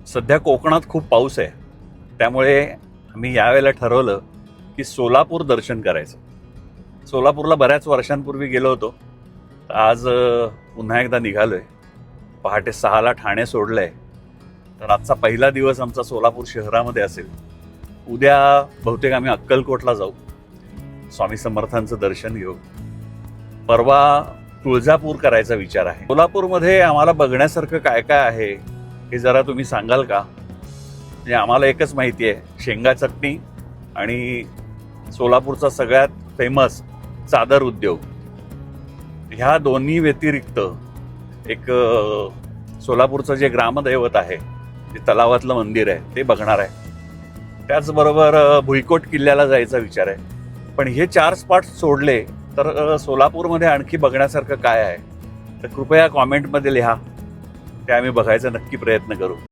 सध्या कोकणात खूप पाऊस आहे, त्यामुळे आम्ही यावेळेला ठरवलं की सोलापूर दर्शन करायचं. सोलापूरला बऱ्याच वर्षांपूर्वी गेलो होतो. आज पुन्हा एकदा निघालोय. पहाटे 6ला ठाणे सोडलंय. तर आजचा पहिला दिवस आमचा सोलापूर शहरामध्ये असेल. उद्या बहुतेक आम्ही अक्कलकोटला जाऊ, स्वामी समर्थांचं दर्शन घेऊ. परवा तुळजापूर करायचा विचार आहे. सोलापूरमध्ये आम्हाला बघण्यासारखं काय काय आहे हे जरा तुम्ही सांगाल का? म्हणजे आम्हाला एकच माहिती आहे, शेंगा चटणी आणि सोलापूरचा सगळ्यात फेमस चादर उद्योग. ह्या दोन्ही व्यतिरिक्त एक सोलापूरचं जे ग्रामदैवत आहे, जे तलावातलं मंदिर आहे, ते बघणार आहे. त्याचबरोबर भुईकोट किल्ल्याला जायचा विचार आहे. पण हे 4 स्पॉट सोडले तर सोलापूरमध्ये आणखी बघण्यासारखं काय आहे, तर कृपया कॉमेंटमध्ये लिहा. ते आम्ही बघायचा नक्की प्रयत्न करू.